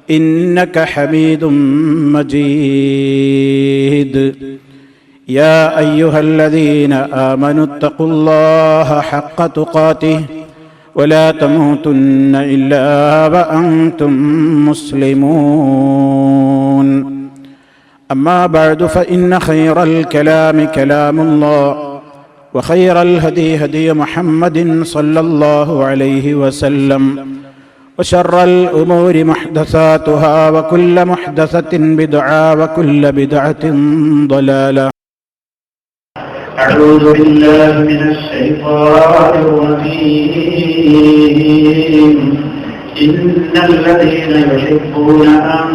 إنك حميد مجيد. يا أيها الذين آمنوا اتقوا الله حق تقاته ولا تموتن إلا وأنتم مسلمون. أما بعد فإن خير الكلام كلام الله وخير الهدي هدي محمد صلى الله عليه وسلم وشر الأمور محدثاتها وكل محدثة بدعة وكل بدعة ضلالة. أعوذ بالله من الشيطان الرجيم. إن الذين يحبون أن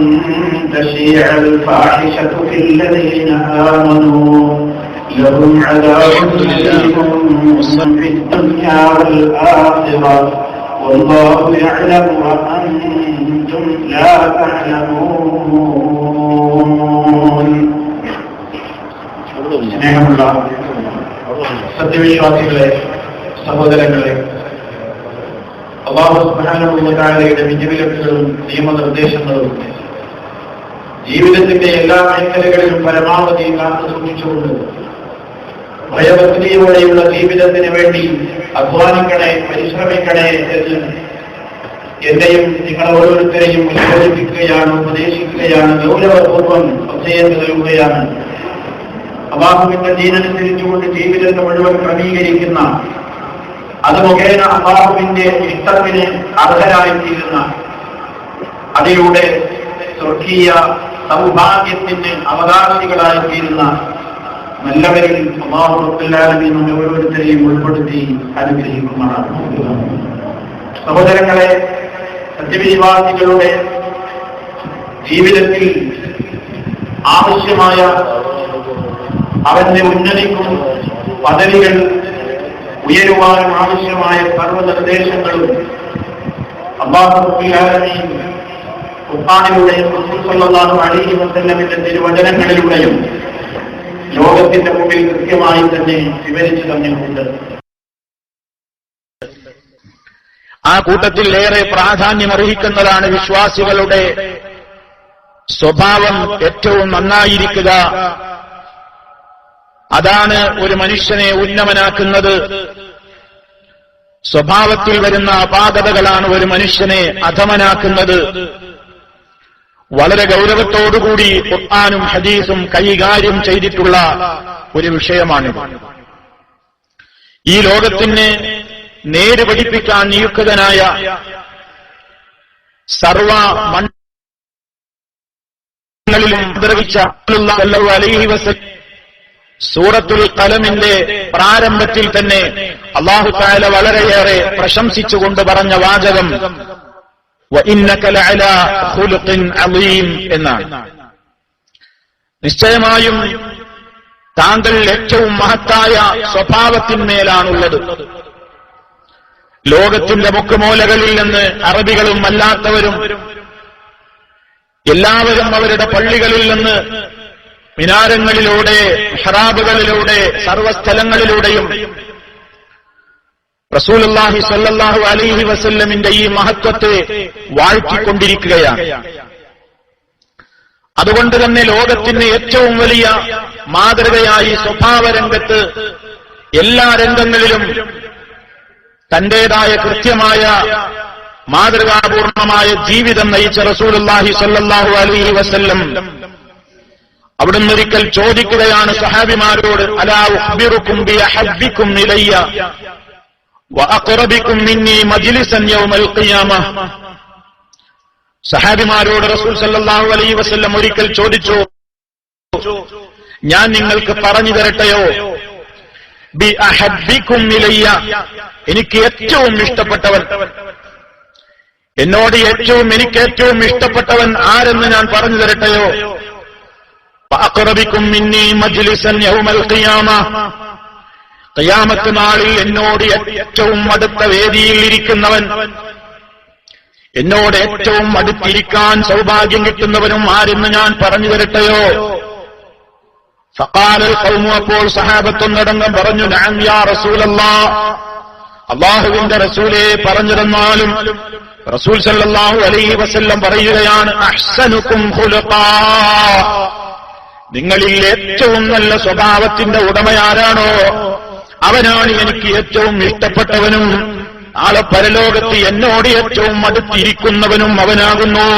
تشيع الفاحشة في الذين آمنوا لهم عذاب أليم في الدنيا والآخرة والله يعلم وأنتم لا تعلمون. സ്നേഹമുള്ള സത്യവിശ്വാസികളെ, സഹോദരങ്ങളെ, അല്ലാഹു സുബ്ഹാനഹു വ തആലയുടെ വിധിവിലക്കുകളും നിയമനിർദ്ദേശങ്ങളും ജീവിതത്തിന്റെ എല്ലാ മേഖലകളിലും പരമാവധി കാത്തു സൂക്ഷിച്ചുകൊണ്ട് ഭയഭക്തിയോടെയുള്ള ജീവിതത്തിന് വേണ്ടി അധ്വാനിക്കണേ, പരിശ്രമിക്കണേ എന്ന് എന്റെയും നിങ്ങൾ ഓരോരുത്തരെയും ഉത്ബോധിപ്പിക്കുകയാണ്, ഉപദേശിക്കുകയാണ്, ഗൗരവപൂർവ്വം ഒച്ചയം നൽകുകയാണ്. അല്ലാഹുവിന്റെ ദീനനുസരിച്ചുകൊണ്ട് ജീവിതത്തെ മുഴുവൻ ക്രമീകരിക്കുന്ന, അത് മുഖേന അല്ലാഹുവിന്റെ ഇഷ്ടത്തിന് അർഹരായിത്തീരുന്ന, അതിലൂടെ സ്വർഗീയ സൗഭാഗ്യത്തിന് അവകാശികളായിത്തീരുന്ന നല്ലവരിൽ അല്ലാഹു റബ്ബുൽ ആലമീൻ നമ്മെ ഓരോരുത്തരെയും ഉൾപ്പെടുത്തി അനുഗ്രഹിക്കുമാറാണ്. സഹോദരങ്ങളെ, സത്യവിശ്വാസികളുടെ ജീവിതത്തിൽ ആവശ്യമായ അവന്റെ ഉന്നതിക്കും പദവികൾ ഉയരുവാനും ആവശ്യമായ സർവ്വനിർദ്ദേശങ്ങളും അല്ലാഹു റബ്ബുൽ ആലമീൻ ഖുർആനിലൂടെയും റസൂൽ സ്വല്ലല്ലാഹു അലൈഹി വസല്ലമിന്റെ തിരുവചനങ്ങളിലൂടെയും ലോകത്തിന്റെ മുമ്പിൽ കൃത്യമായി തന്നെ വിവരിച്ചു തന്നിട്ടുണ്ട്. ആ കൂട്ടത്തിൽ ഏറെ പ്രാധാന്യമർഹിക്കുന്നതാണ് വിശ്വാസികളുടെ സ്വഭാവം ഏറ്റവും നന്നായിരിക്കുക. അതാണ് ഒരു മനുഷ്യനെ ഉന്നതനാക്കുന്നത്. സ്വഭാവത്തിൽ വരുന്ന അപാകതകളാണ് ഒരു മനുഷ്യനെ അധമനാക്കുന്നത്. വളരെ ഗൗരവത്തോടുകൂടി ഖുർആനും ഹദീസും കൈകാര്യം ചെയ്തിട്ടുള്ള ഒരു വിഷയമാണിത്. ഈ ലോകത്തിന് നേര് പഠിപ്പിക്കാൻ നിയുക്തനായ സർവ മണ്ഡലങ്ങളിലും ദ്രവിച്ച സല്ലല്ലാഹു അലൈഹി വസല്ലം സൂറത്തുൽ ഖലമിന്റെ പ്രാരംഭത്തിൽ തന്നെ അല്ലാഹു തആല വളരെയേറെ പ്രശംസിച്ചുകൊണ്ട് പറഞ്ഞ വാചകം വഇന്നക ലഅലാ ഖുലുഖിൻ അളീം എന്നാണ്. നിശ്ചയമായും താങ്കൾ ഏറ്റവും മഹത്തായ സ്വഭാവത്തിന്മേലാണുള്ളത്. ലോകത്തിന്റെ മുക്കുമൂലകളിൽ നിന്ന് അറബികളും അല്ലാത്തവരും എല്ലാവരും അവരുടെ പള്ളികളിൽ നിന്ന് മിനാരങ്ങളിലൂടെ, ഹറാബുകളിലൂടെ, സർവസ്ഥലങ്ങളിലൂടെയും റസൂലുള്ളാഹി സ്വല്ലല്ലാഹു അലൈഹി വസല്ലമിന്റെ ഈ മഹത്വത്തെ വാഴ്ത്തിക്കൊണ്ടിരിക്കുകയാണ്. അതുകൊണ്ട് തന്നെ ലോകത്തിന് ഏറ്റവും വലിയ മാതൃകയായി സ്വഭാവരംഗത്ത് എല്ലാ രംഗങ്ങളിലും തന്റേതായ കൃത്യമായ മാതൃകാപൂർണമായ ജീവിതം നയിച്ച റസൂലുള്ളാഹി സ്വല്ലല്ലാഹു അലൈഹി വസല്ലം അവിടുന്ന് ഒരിക്കൽ ചോദിക്കുകയാണ് സഹാബിമാരോട്, അലാ ഉഖ്ബിറുക്കും ബിഅഹബ്ബിക്കും ഇലയ്യ വഅഖറബിക്കും മിന്നി മജ്ലിസൻ യൗമൽ ഖിയാമഹ. സഹാബിമാരോട് റസൂൽ സല്ലല്ലാഹു അലൈഹി വസല്ലം ഒരിക്കൽ ചോദിച്ചു, ഞാൻ നിങ്ങൾക്ക് പറഞ്ഞു തരട്ടെയോ, ബിഅഹബ്ബിക്കും ഇലയ്യ, എനിക്ക് ഏറ്റവും ഇഷ്ടപ്പെട്ടവൻ, എന്നോട് എനിക്ക് ഏറ്റവും ഇഷ്ടപ്പെട്ടവൻ ആരെന്ന് ഞാൻ പറഞ്ഞു തരട്ടെയോ, വഅഖറബിക്കും മിന്നി മജ്ലിസൻ യൗമൽ ഖിയാമഹ, ഖിയാമത്ത് നാളിൽ എന്നോട് ഏറ്റവും അടുത്ത വേദിയിൽ ഇരിക്കുന്നവൻ, എന്നോട് ഏറ്റവും അടുത്തിരിക്കാൻ സൗഭാഗ്യം കിട്ടുന്നവനും ആരെന്ന് ഞാൻ പറഞ്ഞു തരട്ടെയോ? ഫഖാലൽ ഖൗമു, അപ്പോൾ സഹാബത്തൊന്നടങ്കം പറഞ്ഞു, നഅം യാ റസൂലല്ലാഹ്, അല്ലാഹുവിന്റെ റസൂലേ പറഞ്ഞു തന്നാലും. റസൂൽ സല്ലല്ലാഹു അലൈഹി വസല്ലം പറയുകയാണ്, അഹ്സനുക്കും ഖുലുഖാ, നിങ്ങളിൽ ഏറ്റവും നല്ല സ്വഭാവത്തിന്റെ ഉടമയാരാണോ അവനാണ് എനിക്ക് ഏറ്റവും ഇഷ്ടപ്പെട്ടവനും നാളെ പരലോകത്ത് എന്നോട് ഏറ്റവും അടുത്തിരിക്കുന്നവനും അവനാകുന്നു.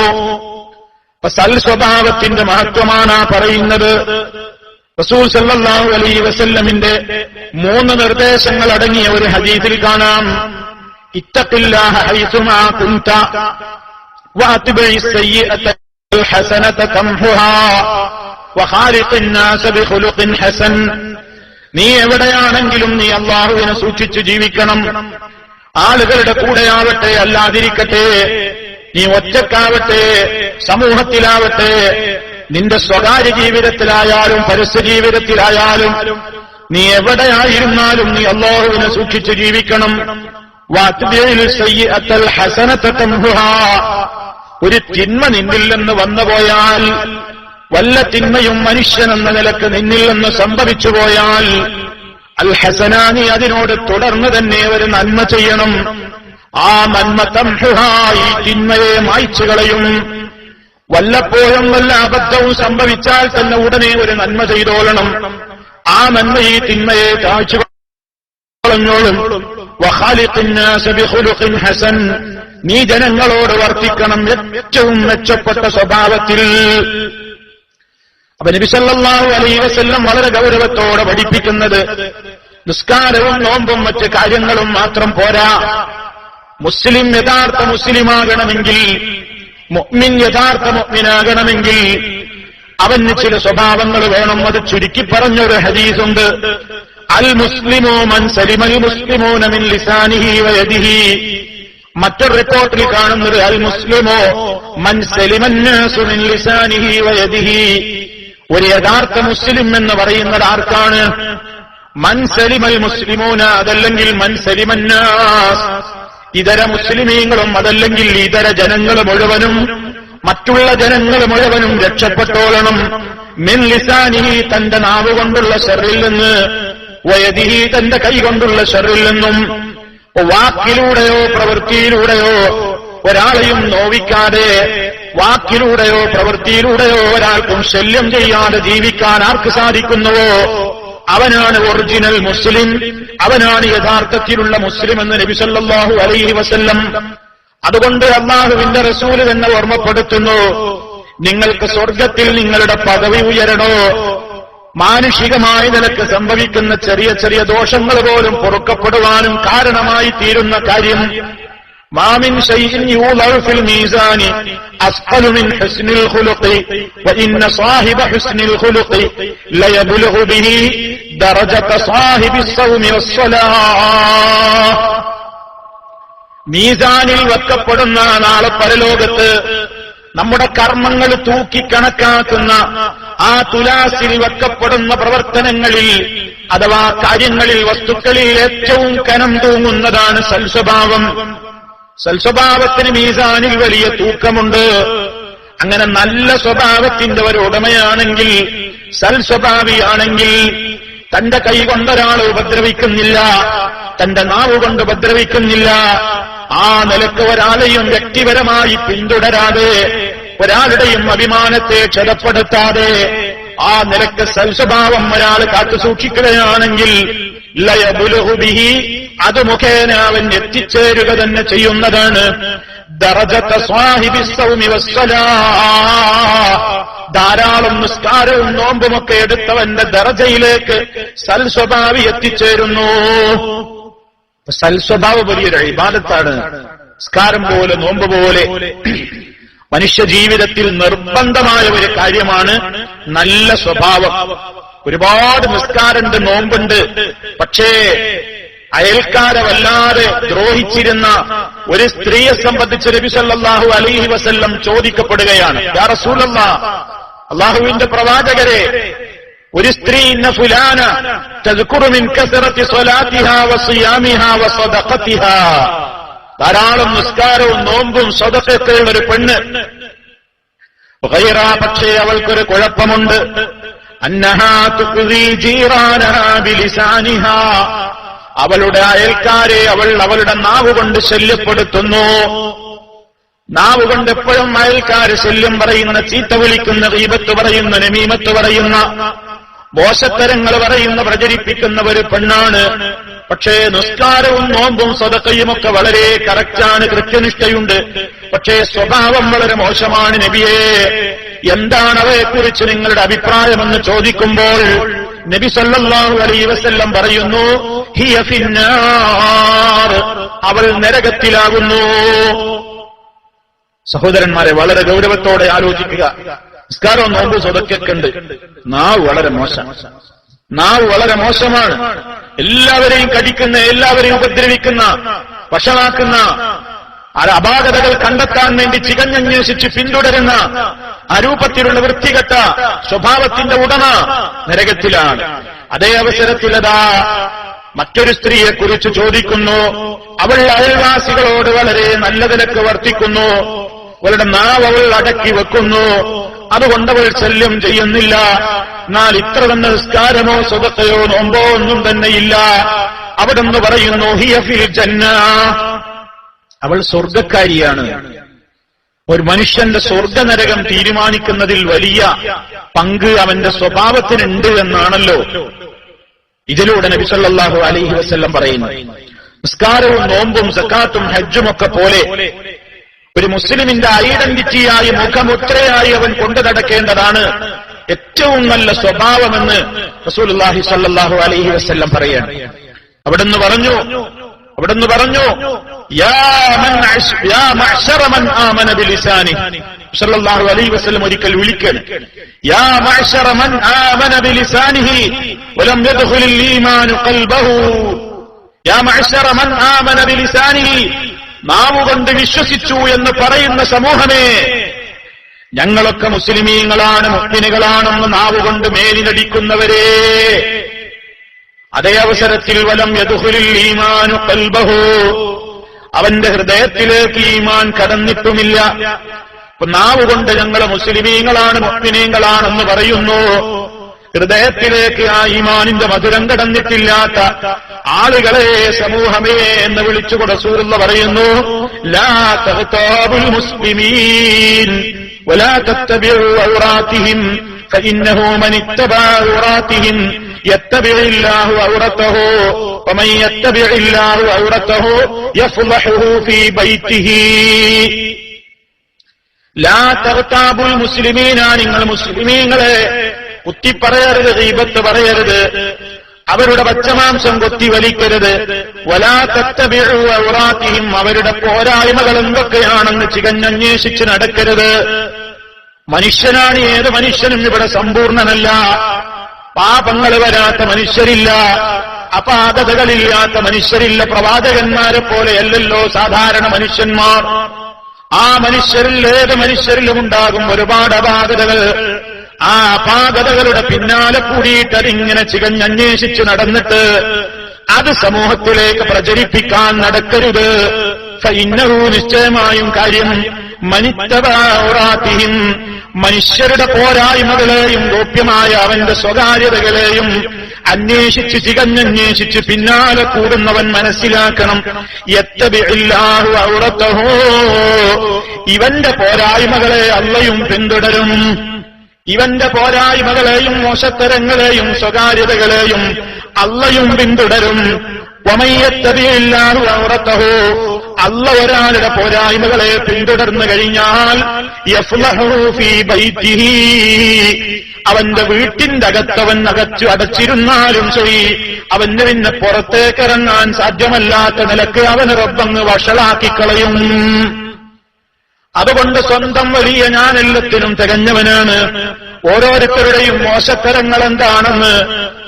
അപ്പൊ സൽസ്വഭാവത്തിന്റെ മഹത്വമാണ് പറയുന്നത്. റസൂൽ സല്ലല്ലാഹു അലൈഹി വസല്ലമിന്റെ 3 നിർദ്ദേശങ്ങൾ അടങ്ങിയ ഒരു ഹദീസിൽ കാണാം, ഇത്തഖില്ലാഹ ഹൈസുമാ കുൻത വഅത്ബിഇസ് സയ്യിഅത ഹസനത തംഹുഹാ വഖാലിഖിൻ നാസ ബിഖുലുഖിൻ ഹസൻ. നീ എവിടെയാണെങ്കിലും നീ അല്ലാഹുവിനെ സൂക്ഷിച്ചു ജീവിക്കണം. ആളുകളുടെ കൂടെയാവട്ടെ അല്ലാതിരിക്കട്ടെ, നീ ഒറ്റക്കാവട്ടെ സമൂഹത്തിലാവട്ടെ, നിന്റെ സ്വകാര്യ ജീവിതത്തിലായാലും പരസ്യ ജീവിതത്തിലായാലും നീ എവിടെയായിരുന്നാലും നീ അല്ലാഹുവിനെ സൂക്ഷിച്ചു ജീവിക്കണം. വഅത്ബിഇൽ സയ്യിഅത്തൽ ഹസനത തംഹുഹാ, ഒരു തിന്മ നിന്നിൽ നിന്ന് വന്നുപോയാൽ, വല്ല തിന്മയും മനുഷ്യനെന്ന നിലക്ക് നിന്നിൽ നിന്ന് സംഭവിച്ചു പോയാൽ, അൽ ഹസനാനി അതിനോട് തുടർന്ന് തന്നെ ഒരു നന്മ ചെയ്യണം. ആ നന്മ തംഹുഹാ, ഈ തിന്മയെ മായ്ച്ചു കളയും. വല്ലപ്പോഴും വല്ല അബദ്ധവും സംഭവിച്ചാൽ തന്നെ ഉടനെ ഒരു നന്മ ചെയ്തോളണം. ആ നന്മ ഈ തിന്മയെ താഴ്ച കളഞ്ഞോളും. വഖാലിഖിൻ നാസ ബിഖുലുഖിൻ ഹസൻ, നീ ജനങ്ങളോട് വർത്തിക്കണം ഏറ്റവും മെച്ചപ്പെട്ട സ്വഭാവത്തിൽ. അപ്പൊ നബി സല്ലല്ലാഹു അലൈഹി വസല്ലം വളരെ ഗൗരവത്തോടെ പഠിപ്പിക്കുന്നത് നിസ്കാരവും നോമ്പും മറ്റ് കാര്യങ്ങളും മാത്രം പോരാ. മുസ്ലിം യഥാർത്ഥ മുസ്ലിമാകണമെങ്കിൽ, മുഅ്മിൻ യഥാർത്ഥ മുഅ്മിനാകണമെങ്കിൽ അവന് ചില സ്വഭാവങ്ങൾ വേണം. അത് ചുരുക്കി പറഞ്ഞൊരു ഹദീസുണ്ട്, അൽ മുസ്ലിമു മൻ സലിമൽ മുസ്ലിമൂന മിൻ ലിസാനിഹി വയദിഹി. മറ്റൊരു റിപ്പോർട്ടിൽ കാണുന്നത് അൽ മുസ്ലിമോ മൻ സലിമൻ നാസു മിൻ ലിസാനിഹി വയദിഹി. ഒരു യഥാർത്ഥ മുസ്ലിം എന്ന് പറയുന്നത് ആർക്കാണ്? മൻ സലിമൽ മുസ്ലിമൂന, അതല്ലെങ്കിൽ മൻ സലിമൻ നാസ്, ഇതര മുസ്ലിമീങ്ങളും അതല്ലെങ്കിൽ ഇതര ജനങ്ങൾ മുഴുവനും, മറ്റുള്ള ജനങ്ങൾ മുഴുവനും രക്ഷപ്പെട്ടോളണം. മിൻ ലിസാനിഹി, തന്റെ നാവ് കൊണ്ടുള്ള ശർറിൽ നിന്ന്, വയദിഹി, തന്റെ കൈ കൊണ്ടുള്ള ശർറിൽ നിന്നും. വാക്കിലൂടെയോ പ്രവൃത്തിയിലൂടെയോ ഒരാളെയും നോവിക്കാതെ, വാക്കിലൂടെയോ പ്രവൃത്തിയിലൂടെയോ ഒരാൾക്കും ശല്യം ചെയ്യാതെ ജീവിക്കാൻ ആർക്ക് സാധിക്കുന്നുവോ അവനാണ് ഒറിജിനൽ മുസ്ലിം, അവനാണ് യഥാർത്ഥത്തിലുള്ള മുസ്ലിം എന്ന് നബി സല്ലല്ലാഹു അലൈഹി വസല്ലം. അതുകൊണ്ട് അല്ലാഹുവിന്റെ റസൂല് തന്നെ ഓർമ്മപ്പെടുത്തുന്നു, നിങ്ങൾക്ക് സ്വർഗത്തിൽ നിങ്ങളുടെ പദവി ഉയരണോ, മാനുഷികമായ നിലക്ക് സംഭവിക്കുന്ന ചെറിയ ചെറിയ ദോഷങ്ങൾ പോലും പൊറുക്കപ്പെടുവാനും കാരണമായി തീരുന്ന കാര്യം, മാമിൻ ശൈഇൻ യൂളഉ ഫിൽ മീസാനി അസ്ഖലു മിൻ ഹുസ്നിൽ ഖുലുഖി വഇന്ന സാഹിബ ഹുസ്നിൽ ഖുലുഖി ലയബ്ലുഗു ബിഹി ദറജത സാഹിബിസ് സൗമി വസ്സലാഹ്. മീസാനിൽ വെക്കപ്പെടുന്ന നാളെ പരലോകത്ത് നമ്മുടെ കർമ്മങ്ങൾ തൂക്കിക്കണക്കാക്കുന്ന ആ തുലാസിൽ വെക്കപ്പെടുന്ന പ്രവർത്തനങ്ങളിൽ അഥവാ കാര്യങ്ങളിൽ, വസ്തുക്കളിൽ ഏറ്റവും കനം തൂങ്ങുന്നതാണ് സൽസ്വഭാവം. സൽസ്വഭാവത്തിന് മീസാനിൽ വലിയ തൂക്കമുണ്ട്. അങ്ങനെ നല്ല സ്വഭാവത്തിന്റെ ഒരു ഉടമയാണെങ്കിൽ, സൽസ്വഭാവിയാണെങ്കിൽ, തന്റെ കൈ കൊണ്ടൊരാളെ ഉപദ്രവിക്കുന്നില്ല, തന്റെ നാവ് കൊണ്ട് ഉപദ്രവിക്കുന്നില്ല, ആ നിലക്ക് ഒരാളെയും വ്യക്തിപരമായി പിന്തുടരാതെ, ഒരാളുടെയും അഭിമാനത്തെ ക്ഷതപ്പെടുത്താതെ ആ നിലക്ക് സൽസ്വഭാവം ഒരാൾ കാത്തുസൂക്ഷിക്കുകയാണെങ്കിൽ ലയബ്ലുഗു ബിഹി, അത് മുഖേന അവൻ എത്തിച്ചേരുക തന്നെ ചെയ്യുന്നതാണ് ദറജത സാഹിബിസ് സൗമി വസ്സലാഹ്. ധാരാളം നിസ്കാരവും നോമ്പുമൊക്കെ എടുത്തവന്റെ ദറജയിലേക്ക് സൽസ്വഭാവി എത്തിച്ചേരുന്നു. സൽസ്വഭാവം വലിയൊരു ഇബാദത്താണ്. നിസ്കാരം പോലെ നോമ്പ് പോലെ മനുഷ്യ ജീവിതത്തിൽ നിർബന്ധമായ ഒരു കാര്യമാണ് നല്ല സ്വഭാവം. ഒരുപാട് നിസ്കാരമുണ്ട്, നോമ്പുണ്ട്, പക്ഷേ അയൽക്കാരെ വല്ലാതെ ദ്രോഹിച്ചിരുന്ന ഒരു സ്ത്രീയെ സംബന്ധിച്ച് നബി സല്ലല്ലാഹു അലൈഹി വസല്ലം ചോദിക്കപ്പെടുകയാണ്, യാ റസൂലല്ലാഹ്, അല്ലാഹുവിന്റെ പ്രവാചകരെ, ഒരു സ്ത്രീ ഇന്ന ഫുലാന തദ്കുറു മിൻ കസറത്തി സ്വലാത്തിഹാ വസിയാമിഹാ വസദഖത്തിഹാ, ധാരാളം നിസ്കാരവും നോമ്പും സദഖത്തുള്ള ഒരു പെണ്ണ്, ഗൈറ, പക്ഷേ അവൾക്കൊരു കുഴപ്പമുണ്ട്, അന്നഹാ തുഖ്ദി ജീറാനഹാ ബിലിസാനിഹാ, അവളുടെ അയൽക്കാരെ അവൾ അവളുടെ നാവ് കൊണ്ട് ശല്യപ്പെടുത്തുന്നു. നാവ് കൊണ്ട് എപ്പോഴും അയൽക്കാര് ശല്യം പറയുന്ന, ചീത്ത വിളിക്കുന്ന, ഗീബത്ത് പറയുന്ന, നമീമത്ത് പറയുന്ന, മോശത്തരങ്ങൾ പറയുന്ന, പ്രചരിപ്പിക്കുന്ന ഒരു പെണ്ണാണ്. പക്ഷേ നിസ്കാരവും നോമ്പും സദഖയുമൊക്കെ വളരെ കറക്റ്റാണ്, കൃത്യനിഷ്ഠയുണ്ട്. പക്ഷേ സ്വഭാവം വളരെ മോശമാണ്. നബിയേ, എന്താണ് അവയെക്കുറിച്ച് നിങ്ങളുടെ അഭിപ്രായമെന്ന് ചോദിക്കുമ്പോൾ നബി സല്ലല്ലാഹു അലൈഹി വസല്ലം പറയുന്നു, ഹിയ ഫിന്നാർ, അവൾ നരകത്തിലാകുന്നു. സഹോദരന്മാരെ, വളരെ ഗൗരവത്തോടെ ആലോചിക്കുക. നിസ്കാരവും നോമ്പും സദഖയൊക്കെ ഉണ്ട്, നാവ് വളരെ മോശമാണ്. എല്ലാവരെയും കടിക്കുന്ന, എല്ലാവരെയും ഉപദ്രവിക്കുന്ന, വഷളാക്കുന്ന, അപാകതകൾ കണ്ടെത്താൻ വേണ്ടി ചികഞ്ഞന്വേഷിച്ച് പിന്തുടരുന്ന അരൂപത്തിലുള്ള വൃത്തികെട്ട സ്വഭാവത്തിന്റെ ഉടമ നരകത്തിലാണ്. അതേ അവസരത്തിലതാ മറ്റൊരു സ്ത്രീയെക്കുറിച്ച് ചോദിക്കുന്നു. അവൾ അയൽവാസികളോട് വളരെ നല്ല നിലക്ക് വർത്തിക്കുന്നു, അവളുടെ നാവ് അവൾ അടക്കി വെക്കുന്നു, അതുകൊണ്ട് അവൾ ശല്യം ചെയ്യുന്നില്ല. എന്നാൽ ഇത്ര തന്നെ നിസ്കാരമോ സദഖയോ നോമ്പോ ഒന്നും തന്നെയില്ല. അവിടെന്ന് പറയുന്നു, ഹിയ ഫിൽ ജന്ന, അവൾ സ്വർഗക്കാരിയാണ്. ഒരു മനുഷ്യന്റെ സ്വർഗനരകം തീരുമാനിക്കുന്നതിൽ വലിയ പങ്ക് അവന്റെ സ്വഭാവത്തിനുണ്ട് എന്നാണല്ലോ ഇതിലൂടെ നബി സല്ലല്ലാഹു അലൈഹി വസല്ലം പറയുന്നു. നിസ്കാരവും നോമ്പും സക്കാത്തും ഹജ്ജും ഒക്കെ പോലെ ഒരു മുസ്ലിമിന്റെ ഐഡന്റിറ്റിയായി, മുഖമുദ്രയായി അവൻ കൊണ്ടു നടക്കേണ്ടതാണ് ഏറ്റവും നല്ല സ്വഭാവമെന്ന് റസൂലുള്ളാഹി സ്വല്ലല്ലാഹു അലൈഹി വസല്ലം പറയാണ്. അവിടുന്ന് പറഞ്ഞു, യാ മഅ്ശറ മൻ ആമന ബിലിസാനിഹി, സല്ലല്ലാഹു അലൈഹി വസല്ലം ഒരിക്കൽ വിളിക്കണം, യാ മഅ്ശറ മൻ ആമന ബിലിസാനിഹി വലം യദ്ഖുലിൽ ഈമാനു ഖൽബഹു, യാ മഅ്ശറ മൻ ആമന ബിലിസാനിഹി, നാവുകൊണ്ട് വിശ്വസിച്ചു എന്ന് പറയുന്ന സമൂഹമേ, ഞങ്ങളൊക്കെ മുസ്ലിമീങ്ങളാണ്, മുഅ്മിനുകളാണെന്ന് നാവുകൊണ്ട് മേലിനടിക്കുന്നവരെ. അതേ അവസരത്തിൽ വലം യദ്ഖുലിൽ ഈമാനു ഖൽബഹു, അവന്റെ ഹൃദയത്തിലേക്ക് ഈമാൻ കടന്നിട്ടുമില്ല. അപ്പൊ നാവുകൊണ്ട് ഞങ്ങൾ മുസ്ലിമീങ്ങളാണ്, മുഅ്മിനീങ്ങളാണെന്ന് പറയുന്നു, ഹൃദയത്തിലേക്ക് ആ ഈമാനിന്റെ മധുരം കടന്നിട്ടില്ലാത്ത ആളുകളെ, സമൂഹമേ എന്ന് വിളിച്ചുകൊണ്ട് റസൂലുള്ളാഹി പറയുന്നു, ലാ തഗ്താബുൽ മുസ്ലിമീൻ വലാ തത്തബിഉ ഔറാതിഹിം ഫഇന്നഹു മൻ ഇത്തബഅ ഔറാതിഹിം യത്തബിഉല്ലാഹു ഔറതഹു വമൻ യത്തബിഉല്ലാഹു ഔറതഹു യഫ്ളഹുഹു ഫീ ബൈതിഹി. ലാ തഗ്താബുൽ മുസ്ലിമീന, നിങ്ങൾ മുസ്ലിമീങ്ങളെ കുത്തിപ്പറയരുത്, ഗീബത്ത് പറയരുത്, അവരുടെ പച്ചമാംസം കൊത്തി വലിക്കരുത്. വലാ തത്തബിഉ ഔറാതിഹിം, അവരുടെ പോരായ്മകൾ എന്തൊക്കെയാണെന്ന് ചികഞ്ഞന്വേഷിച്ച് നടക്കരുത്. മനുഷ്യനാണ്, ഏത് മനുഷ്യനും ഇവിടെ സമ്പൂർണ്ണനല്ല. പാപങ്ങൾ വരാത്ത മനുഷ്യരില്ല, അപാകതകളില്ലാത്ത മനുഷ്യരില്ല. പ്രവാചകന്മാരെ പോലെയല്ലല്ലോ സാധാരണ മനുഷ്യന്മാർ. ആ മനുഷ്യരിൽ, ഏത് മനുഷ്യരിലും ഉണ്ടാകും ഒരുപാട് അപാകതകൾ. ആ അപാകതകളുടെ പിന്നാലെ കൂടിയിട്ട് അതിങ്ങനെ ചികഞ്ഞന്വേഷിച്ച് നടന്നിട്ട് അത് സമൂഹത്തിലേക്ക് പ്രചരിപ്പിക്കാൻ നടക്കരുത്. ഫഇന്നഹു, നിശ്ചയമായും കാര്യം, മനിത്തബഅ ഔറാതിഹിം, മനുഷ്യരുടെ പോരായ്മകളെയും ഗോപ്യമായ അവന്റെ സ്വകാര്യതകളെയും അന്വേഷിച്ച് ചികഞ്ഞന്വേഷിച്ച് പിന്നാലെ കൂടുന്നവൻ മനസ്സിലാക്കണം, യത്തബിഉല്ലാഹു ഔറതഹു, ഇവന്റെ പോരായ്മകളെ അള്ളയും പിന്തുടരും. ഇവന്റെ പോരായ്മകളെയും മോശത്തരങ്ങളെയും സ്വകാര്യതകളെയും അള്ളയും പിന്തുടരും. വമൻ യത്തബിഉല്ലാഹു ഔറതഹു, അള്ള ഒരാളുടെ പോരായ്മകളെ പിന്തുടർന്നു കഴിഞ്ഞാൽ യഫ്ളഹു ഫീ ബൈതിഹി, അവന്റെ വീട്ടിന്റെ അകത്തവൻ അടച്ചിരുന്നാലും ശരി, അവന് പിന്നെ പുറത്തേക്കിറങ്ങാൻ സാധ്യമല്ലാത്ത നിലക്ക് അവന് റബ്ബങ്ങ് വഷളാക്കിക്കളയും. അതുകൊണ്ട് സ്വന്തം വലിയ ഞാൻ എല്ലാത്തിനും തികഞ്ഞവനാണ്. ഓരോരുത്തരുടെയും മോശത്തരങ്ങൾ എന്താണെന്ന്,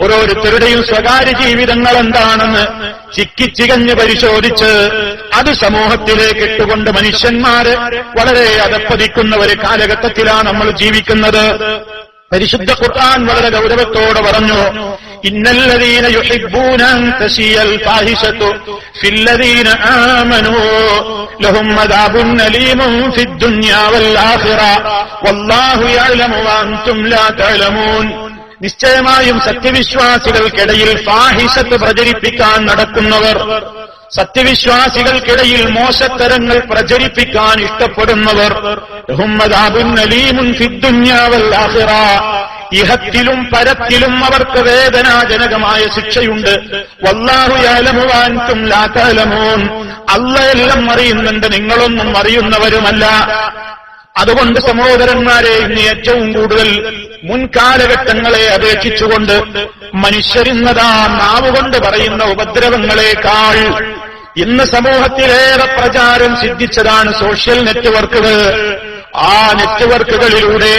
ഓരോരുത്തരുടെയും സ്വകാര്യ ജീവിതങ്ങൾ എന്താണെന്ന് ചിക്കിച്ചികഞ്ഞ് പരിശോധിച്ച് അത് സമൂഹത്തിലേക്ക് ഇട്ടുകൊണ്ട് മനുഷ്യന്മാര് വളരെ അധപ്പതിക്കുന്ന ഒരു കാലഘട്ടത്തിലാണ് നമ്മൾ ജീവിക്കുന്നത്. പരിശുദ്ധ ഖുർആൻ വളരെ ഗൗരവത്തോടെ പറഞ്ഞു, ഇന്നല്ലദീന യുഹിബ്ബൂന അൻ തശിയൽ ഫാഹിശതു ഫില്ലദീന ആമനൂ ലഹും അദാബുൻ അലീമുൻ ഫിദ് ദുനിയാ വൽ ആഖിറ വല്ലാഹു യഅലമു വഅൻതും ലാ തഅലമൂൻ. നിശ്ചയമായും സത്യവിശ്വാസികൾക്കിടയിൽ ഫാഹിശത്ത് പ്രചരിപ്പിക്കാൻ നടക്കുന്നവർ, സത്യവിശ്വാസികൾക്കിടയിൽ മോശത്തരങ്ങൾ പ്രചരിപ്പിക്കാൻ ഇഷ്ടപ്പെടുന്നവർ ലഹും അദാബുൻ അലീമുൻ ഫിദ്ദുന്യാ വൽ ആഖിറ, ഇഹത്തിലും പരത്തിലും അവർക്ക് വേദനാജനകമായ ശിക്ഷയുണ്ട്. വല്ലാഹു യഅലമു വ അൻതും ലാ തഅലമൂൻ, അല്ലാഹ് എല്ലാം അറിയുന്നുണ്ട്, നിങ്ങളൊന്നും അറിയുന്നവരുമല്ല. അതുകൊണ്ട് സഹോദരന്മാരെ, ഇന്ന് ഏറ്റവും കൂടുതൽ മുൻകാലഘട്ടങ്ങളെ അപേക്ഷിച്ചുകൊണ്ട് മനുഷ്യരിന്നതാ നാവുകൊണ്ട് പറയുന്ന ഉപദ്രവങ്ങളെക്കാൾ ഇന്ന് സമൂഹത്തിലേറെ പ്രചാരം സിദ്ധിച്ചതാണ് സോഷ്യൽ നെറ്റ്വർക്കുകൾ. ആ നെറ്റ്വർക്കുകളിലൂടെ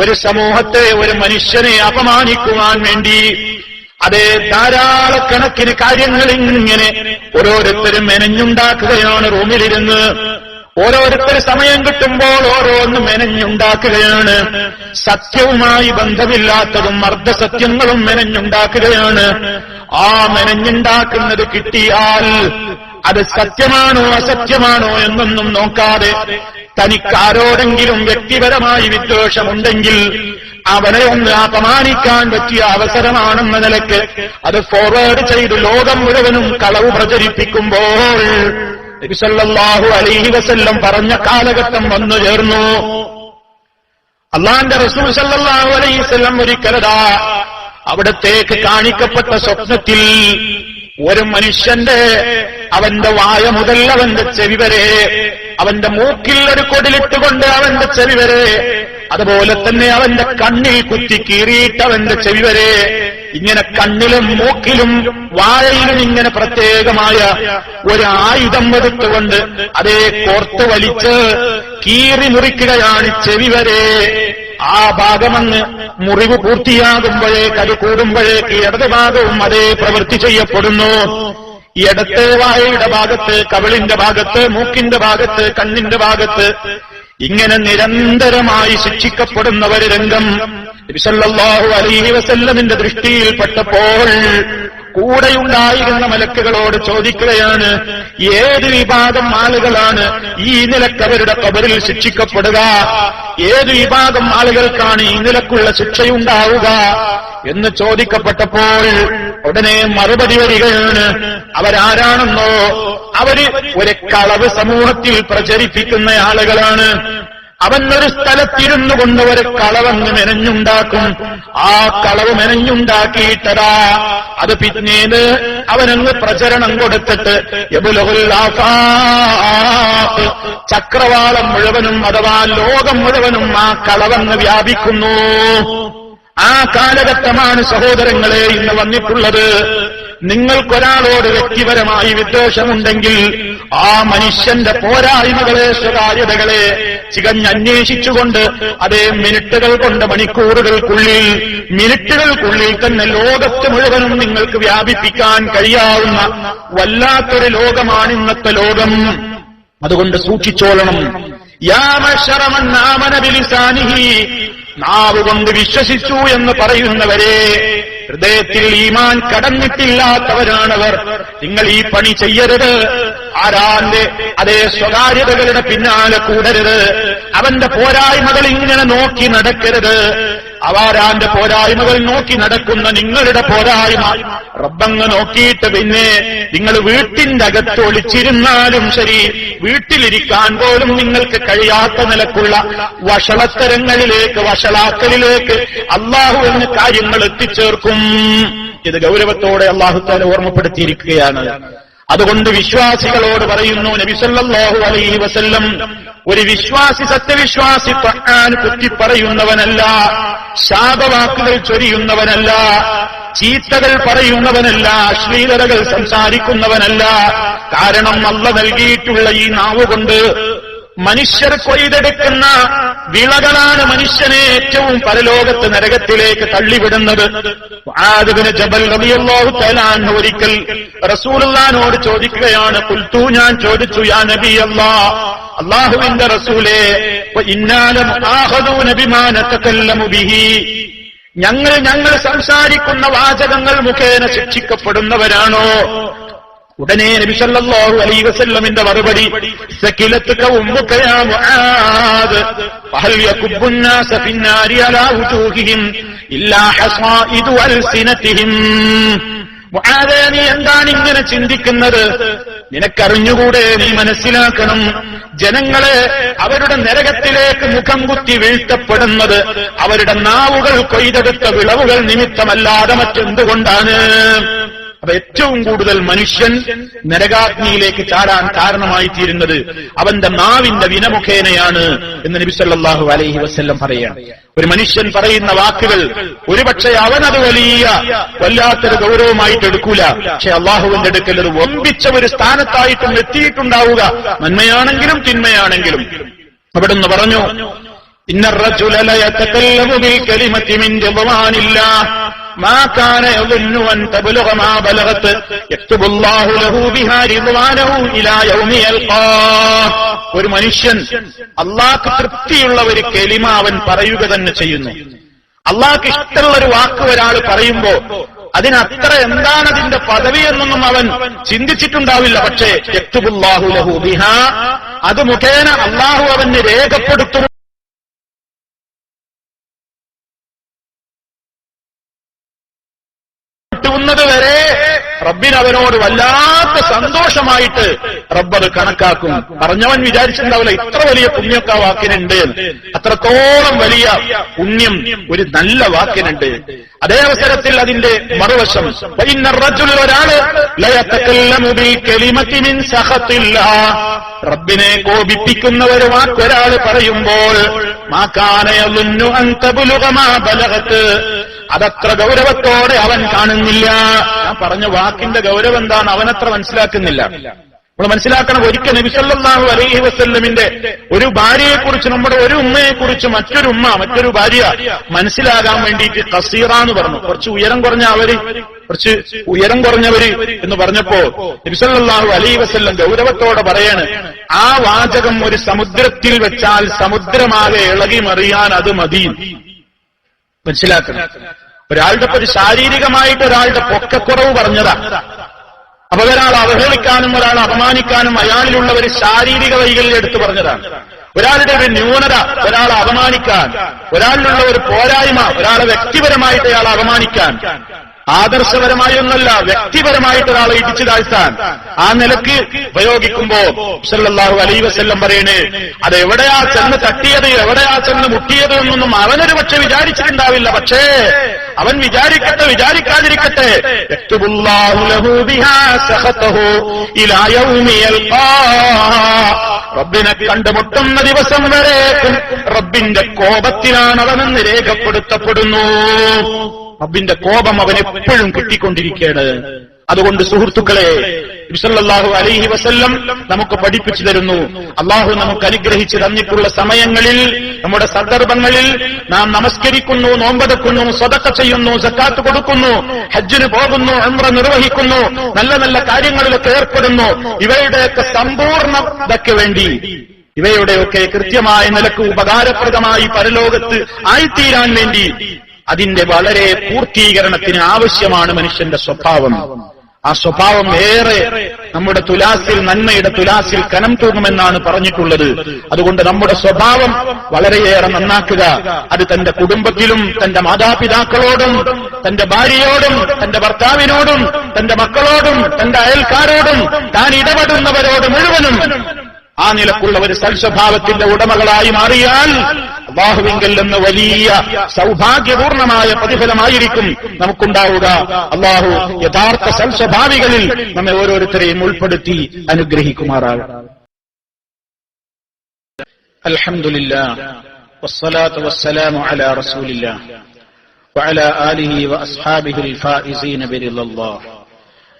ഒരു സമൂഹത്തെ, ഒരു മനുഷ്യനെ അപമാനിക്കുവാൻ വേണ്ടി അതേ ധാരാളക്കണക്കിന് കാര്യങ്ങൾ ഇങ്ങനെ ഓരോരുത്തരും മെനഞ്ഞുണ്ടാക്കുകയാണ്. റൂമിലിരുന്ന് ഓരോരുത്തർ സമയം കിട്ടുമ്പോൾ ഓരോന്നും മെനഞ്ഞുണ്ടാക്കുകയാണ്. സത്യവുമായി ബന്ധമില്ലാത്തതും അർദ്ധസത്യങ്ങളും മെനഞ്ഞുണ്ടാക്കുകയാണ്. ആ മെനഞ്ഞുണ്ടാക്കുന്നത് കിട്ടിയാൽ അത് സത്യമാണോ അസത്യമാണോ എന്നൊന്നും നോക്കാതെ തനിക്കാരോടെങ്കിലും വ്യക്തിപരമായി വിദ്വേഷമുണ്ടെങ്കിൽ അവനെ ഒന്ന് അപമാനിക്കാൻ പറ്റിയ അവസരമാണെന്ന നിലയ്ക്ക് അത് ഫോർവേഡ് ചെയ്ത് ലോകം മുഴുവനും കളവ് പ്രചരിപ്പിക്കുമ്പോൾ നബി സല്ലല്ലാഹു അലൈഹി വസല്ലം പറഞ്ഞ കാലഘട്ടം വന്നു ചേർന്നു. അല്ലാഹുവിന്റെ റസൂൽ സല്ലല്ലാഹു അലൈഹി വസല്ലം ഒരിക്കലതാ അവിടത്തേക്ക് കാണിക്കപ്പെട്ട സ്വപ്നത്തിൽ ഒരു മനുഷ്യന്റെ അവന്റെ വായ മുതൽ അവന്റെ ചെവി വരെ, അവന്റെ മൂക്കിൽ ഒരു കൊടിലിട്ടുകൊണ്ട് അവന്റെ ചെവി വരെ, അതുപോലെ തന്നെ അവന്റെ കണ്ണിൽ കുത്തി കീറിയിട്ട് അവന്റെ ചെവി വരെ, ഇങ്ങനെ കണ്ണിലും മൂക്കിലും വായയിലും ഇങ്ങനെ പ്രത്യേകമായ ഒരു ആയുധം എടുത്തുകൊണ്ട് അതേ കോർത്ത് വലിച്ച് കീറി മുറിക്കുകയാണ് ചെവി വരെ. ആ ഭാഗമങ്ങ് മുറിവ് പൂർത്തിയാകുമ്പോഴേക്ക്, അത് കൂടുമ്പോഴേക്ക് ഇടത് ഭാഗവും അതേ പ്രവൃത്തി ചെയ്യപ്പെടുന്നു. ഇടത്തെ വായയുടെ ഭാഗത്ത്, കവിളിന്റെ ഭാഗത്ത്, മൂക്കിന്റെ ഭാഗത്ത്, കണ്ണിന്റെ ഭാഗത്ത് ഇങ്ങനെ നിരന്തരമായി ശിക്ഷിക്കപ്പെടുന്ന ഒരു രംഗം നബി സല്ലല്ലാഹു അലൈഹി വസല്ലമിന്റെ ദൃഷ്ടിയിൽപ്പെട്ടപ്പോൾ കൂടെയുണ്ടായിരുന്ന മലക്കുകളോട് ചോദിക്കുകയാണ്, ഏത് വിഭാഗം ആളുകളാണ് ഈ നിലക്ക് അവരുടെ ഖബറിൽ ശിക്ഷിക്കപ്പെടുക? ഏത് വിഭാഗം ആളുകൾക്കാണ് ഈ നിലക്കുള്ള ശിക്ഷയുണ്ടാവുക എന്ന് ചോദിക്കപ്പെട്ടപ്പോൾ ഉടനെ മറുപടി വരികയാണ്, അവരാരാണെന്നോ, അവര് ഒരു കളവ് സമൂഹത്തിൽ പ്രചരിപ്പിക്കുന്ന ആളുകളാണ്. അവൻ ഒരു സ്ഥലത്തിരുന്നു കൊണ്ട് ഒരു കളവങ്ങ് മെനഞ്ഞുണ്ടാക്കും. ആ കളവ് മെനഞ്ഞുണ്ടാക്കിയിട്ടതാ അത് പിന്നീട് അവനങ്ങ് പ്രചരണം കൊടുത്തിട്ട് യബ്ലുഗുൽ ആഫാഖ്, ചക്രവാളം മുഴുവനും അഥവാ ലോകം മുഴുവനും ആ കളവങ്ങ് വ്യാപിക്കുന്നു. ആ കാലഘട്ടമാണ് സഹോദരങ്ങളെ ഇന്ന് വന്നിട്ടുള്ളത്. നിങ്ങൾക്കൊരാളോട് വ്യക്തിപരമായി വിദ്വേഷമുണ്ടെങ്കിൽ ആ മനുഷ്യന്റെ പോരായ്മകളെ, സ്വകാര്യതകളെ ചികഞ്ഞന്വേഷിച്ചുകൊണ്ട് അതേ മിനിറ്റുകൾ കൊണ്ട്, മിനിറ്റുകൾക്കുള്ളിൽ തന്നെ ലോകത്ത് മുഴുവനും നിങ്ങൾക്ക് വ്യാപിപ്പിക്കാൻ കഴിയാവുന്ന വല്ലാത്തൊരു ലോകമാണ് ഇന്നത്തെ ലോകം. അതുകൊണ്ട് സൂക്ഷിച്ചോളണം. യാ മഅ്ശറ മൻ ആമന ബിലിസാനിഹി, നാവ് കൊണ്ട് വിശ്വസിച്ചു എന്ന് പറയുന്നവരെ, ഹൃദയത്തിൽ ഈമാൻ കടന്നിട്ടില്ലാത്തവരാണവർ. നിങ്ങൾ ഈ പണി ചെയ്യരുത്. ആരാന്റെ അതേ സ്വകാര്യതകളുടെ പിന്നാലെ കൂടരുത്. അവന്റെ പോരായ്മകൾ ഇങ്ങനെ നോക്കി നടക്കരുത്. അവാരാന്റെ പോരായ്മകൾ നോക്കി നടക്കുന്ന നിങ്ങളുടെ പോരായ്മ റബ്ബങ്ങ് നോക്കിയിട്ട് പിന്നെ നിങ്ങൾ വീട്ടിന്റെ അകത്ത് ഒളിച്ചിരുന്നാലും ശരി, വീട്ടിലിരിക്കാൻ പോലും നിങ്ങൾക്ക് കഴിയാത്ത നിലക്കുള്ള വഷളത്തരങ്ങളിലേക്ക്, വഷളാക്കലിലേക്ക് അള്ളാഹു എന്ന് കാര്യങ്ങൾ എത്തിച്ചേർക്കും. ഇത് ഗൗരവത്തോടെ അള്ളാഹു തആല ഓർമ്മപ്പെടുത്തിയിരിക്കുകയാണ്. അതുകൊണ്ട് വിശ്വാസികളോട് പറയുന്നു നബി സല്ലല്ലാഹു അലൈഹി വസല്ലം, ഒരു വിശ്വാസി സത്യവിശ്വാസി ഖുർആൻ കുത്തിപ്പറയുന്നവനല്ല, ശാപവാക്കുകൾ ചൊരിയുന്നവനല്ല, ചീത്തകൾ പറയുന്നവനല്ല, അശ്ലീലതകൾ സംസാരിക്കുന്നവനല്ല. കാരണം അല്ലാഹു നൽകിയിട്ടുള്ള ഈ നാവുകൊണ്ട് മനുഷ്യർ കൊയ്തെടുക്കുന്ന വിളകളാണ് മനുഷ്യനെ ഏറ്റവും പരലോകത്ത് നരകത്തിലേക്ക് തള്ളിവിടുന്നത്. മുആദ് ഇബ്നു ജബൽ റളിയല്ലാഹു തആല അൻഹു ഒരിക്കൽ റസൂലുള്ളാഹിനോട് ചോദിക്കുകയാണ്, ഖുൽതു, ഞാൻ ചോദിച്ചു, യാ നബി അല്ലാഹ്, അല്ലാഹുവിന്റെ റസൂലേ, ഇന്നാ ലമുആഖദൂന ബിമാ നതകല്ലമു ബിഹി, ഞങ്ങൾ സംസാരിക്കുന്ന വാചകങ്ങൾ മുഖേന ശിക്ഷിക്കപ്പെടുന്നവരാണോ? ഉടനെ നബി സല്ലല്ലാഹു അലൈഹി വസല്ലമിന്റെ മറുപടി, സകിലത്തുക ഉമ്മുക യാ മുആദ് ഫഹൽ യകുബ്ബു الناس في النار على وجوههم إلا حصائد ألسنتهم. മുആദേ, നീ എന്താണ് ഇങ്ങനെ ചിന്തിക്കുന്നത്? നിനക്കറിഞ്ഞുകൂടെ? നീ മനസ്സിലാക്കണം, ജനങ്ങളെ അവരുടെ നരകത്തിലേക്ക് മുഖം കുത്തി വീഴ്ത്തപ്പെടുന്നത് അവരുടെ നാവുകൾ കൊയ്തെടുത്ത വിളവുകൾ നിമിത്തമല്ലാതെ മറ്റെന്തുകൊണ്ടാണ്? അപ്പൊ ഏറ്റവും കൂടുതൽ മനുഷ്യൻ നരകാഗ്നിയിലേക്ക് ചാടാൻ കാരണമായി തീരുന്നത് അവന്റെ നാവിന്റെ വിനമുഖേനയാണ് എന്ന് നബി സല്ലല്ലാഹു അലൈഹി വസല്ലം പറയുകയാണ്. ഒരു മനുഷ്യൻ പറയുന്ന വാക്കുകൾ ഒരുപക്ഷെ അവനത് വല്ലാത്തൊരു ഗൗരവമായിട്ട് എടുക്കൂല, പക്ഷെ അള്ളാഹുവിന്റെ അടുക്കൽ അത് വമ്പിച്ച ഒരു സ്ഥാനത്തായിട്ടും എത്തിയിട്ടുണ്ടാവുക, നന്മയാണെങ്കിലും തിന്മയാണെങ്കിലും. അവിടുന്ന് പറഞ്ഞു, ഇന്ന റജുല ലയതകല്ലമു ബിൽ കലിമതി മിൻ റിദ്വാനില്ലാഹ് മാ കാന യظن അൻ തബ്ലുഗ മാ ബലഗത് യക്തുബുല്ലാഹു ലഹു ബിഹാ റിദ്വാനഹു ഇലാ യൗമി യൽഖാഹ്. ഒരു മനുഷ്യൻ അല്ലാഹുക്ക് തൃപ്തിയുള്ള ഒരു കലിമ അവൻ പറയുക തന്നെ ചെയ്യുന്നു. അല്ലാഹുക്ക് ഇഷ്ടമുള്ള ഒരു വാക്ക് ഒരാൾ പറയുമ്പോ അതിനത്ര എന്താണ് അതിന്റെ പദവി എന്നൊന്നും അവൻ ചിന്തിച്ചിട്ടുണ്ടാവില്ല. പക്ഷേ യക്തുബുല്ലാഹു ലഹു ബിഹാ, അത് മുഖേന അല്ലാഹു അവന് രേഖപ്പെടുത്തും വരെ റബ്ബിന് അവനോട് വല്ലാത്ത സന്തോഷമായിട്ട് റബ്ബത് കണക്കാക്കും. പറഞ്ഞവൻ വിചാരിച്ചിട്ടുണ്ടാവില്ല ഇത്ര വലിയ പുണ്യമൊക്കെ ആ വാക്കിനുണ്ട്, അത്രത്തോളം വലിയ പുണ്യം ഒരു നല്ല വാക്കിനുണ്ട്. അതേ അവസരത്തിൽ അതിന്റെ മറുവശം, ഒരാള് റബ്ബിനെ കോപിപ്പിക്കുന്ന ഒരു വാക്കൊരാള് പറയുമ്പോൾ അതത്ര ഗൗരവത്തോടെ അവൻ കാണുന്നില്ല. ഞാൻ പറഞ്ഞ വാക്കിന്റെ ഗൗരവം എന്താണ് അവനത്ര മനസ്സിലാക്കുന്നില്ല. നമ്മൾ മനസ്സിലാക്കണം, ഒരിക്കൽ നബി സല്ലല്ലാഹു അലൈഹി വസല്ലമിന്റെ ഒരു ഭാര്യയെക്കുറിച്ച്, നമ്മുടെ ഒരു ഉമ്മയെക്കുറിച്ച് മറ്റൊരു ഭാര്യ മനസ്സിലാകാൻ വേണ്ടിയിട്ട് ഖസീറ എന്ന് പറഞ്ഞു. കുറച്ച് ഉയരം കുറഞ്ഞവര് എന്ന് പറഞ്ഞപ്പോ നബി സല്ലല്ലാഹു അലൈഹി വസല്ലം ഗൗരവത്തോടെ പറയാണ്, ആ വാചകം ഒരു സമുദ്രത്തിൽ വെച്ചാൽ സമുദ്രമാകെ ഇളകി മറിയാൻ അത് മതി. മനസ്സിലാക്കണം, ഒരാളുടെ ഒരു ശാരീരികമായിട്ട് ഒരാളുടെ പൊക്കക്കുറവ് പറഞ്ഞതാ. അപ്പൊ ഒരാൾ അവഹേളിക്കാനും ഒരാൾ അപമാനിക്കാനും അയാളിലുള്ള ഒരു ശാരീരിക വൈകല്യം എടുത്തു പറഞ്ഞതാണ്. ഒരാളുടെ ഒരു ന്യൂനത ഒരാളെ അപമാനിക്കാൻ, ഒരാളിലുള്ള ഒരു പോരായ്മ ഒരാളെ വ്യക്തിപരമായിട്ട് അയാളെ അപമാനിക്കാൻ, ആദർശപരമായൊന്നല്ല വ്യക്തിപരമായിട്ട് ഒരാളെ ഇടിച്ചു താഴ്ത്താൻ ആ നിലക്ക് ഉപയോഗിക്കുമ്പോ സല്ലല്ലാഹു അലൈഹി വസല്ലം പറയണേ, അത് എവിടെയാ ചെന്ന് തട്ടിയത്, എവിടെയാ ചെന്ന് മുട്ടിയത് എന്നൊന്നും അവനൊരു പക്ഷെ വിചാരിച്ചിട്ടുണ്ടാവില്ല. പക്ഷേ അവൻ വിചാരിക്കാതിരിക്കട്ടെ, യക്തുബുല്ലാഹു ലഹു ബിഹാ സഖതഹു ഇലാ യൗമി യൽഖാഹ്. റബ്ബിനെ കണ്ടുമുട്ടുന്ന ദിവസം വരേക്കും റബ്ബിന്റെ കോപത്തിലാണ് അവനെന്ന് രേഖപ്പെടുത്തപ്പെടുന്നു. റബ്ബിന്റെ കോപം അവൻ എപ്പോഴും കിട്ടിക്കൊണ്ടിരിക്കുകയാണ്. അതുകൊണ്ട് സുഹൃത്തുക്കളെ, നബി സല്ലല്ലാഹു അലൈഹി വസല്ലം നമുക്ക് പഠിപ്പിച്ചു തരുന്നു, അള്ളാഹു നമുക്ക് അനുഗ്രഹിച്ചു തന്നിട്ടുള്ള സമയങ്ങളിൽ, നമ്മുടെ സന്ദർഭങ്ങളിൽ നാം നമസ്കരിക്കുന്നു, നോമ്പെടുക്കുന്നു, സദഖ ചെയ്യുന്നു, സക്കാത്ത് കൊടുക്കുന്നു, ഹജ്ജിന് പോകുന്നു, ഉംറ നിർവഹിക്കുന്നു, നല്ല നല്ല കാര്യങ്ങളിലൊക്കെ ഏർപ്പെടുന്നു. ഇവയുടെയൊക്കെ സമ്പൂർണ്ണതയ്ക്ക് വേണ്ടി, ഇവയുടെയൊക്കെ കൃത്യമായ നിലക്ക് ഉപകാരപ്രദമായി പരലോകത്ത് ആയിത്തീരാൻ വേണ്ടി അതിന്റെ വളരെ പൂർത്തീകരണത്തിന് ആവശ്യമാണ് മനുഷ്യന്റെ സ്വഭാവം. ആ സ്വഭാവം ഏറെ നമ്മുടെ തുലാസിൽ, നന്മയുടെ തുലാസിൽ കനം തൂങ്ങുമെന്നാണ് പറഞ്ഞിട്ടുള്ളത്. അതുകൊണ്ട് നമ്മുടെ സ്വഭാവം വളരെയേറെ നന്നാക്കുക. അത് തന്റെ കുടുംബത്തിലും, തന്റെ മാതാപിതാക്കളോടും, തന്റെ ഭാര്യയോടും, തന്റെ ഭർത്താവിനോടും, തന്റെ മക്കളോടും, തന്റെ അയൽക്കാരോടും, താൻ ഇടപെടുന്നവരോട് മുഴുവനും ആ നിലക്കുള്ള ഒരു സൽസ്വഭാവത്തിന്റെ ഉടമകളായി മാറിയാൽ അല്ലാഹുവിങ്കൽ നിന്ന് വലിയ സൗഭാഗ്യപൂർണമായ പ്രതിഫലമായിരിക്കും നമുക്കുണ്ടാവുക. അല്ലാഹു യഥാർത്ഥ സൽസ്വഭാവികളിൽ നമ്മെ ഓരോരുത്തരെയും ഉൾപ്പെടുത്തി അനുഗ്രഹിക്കുമാറാകട്ടെ. അൽഹംദുലില്ലാഹ് വസ്സലാത്തു വസ്സലാമു അലാ റസൂലില്ലാഹ് വഅലാ ആലിഹി വഅസ്ഹാബിഹിൽ ഫായിസീന ബിറില്ലാഹ്.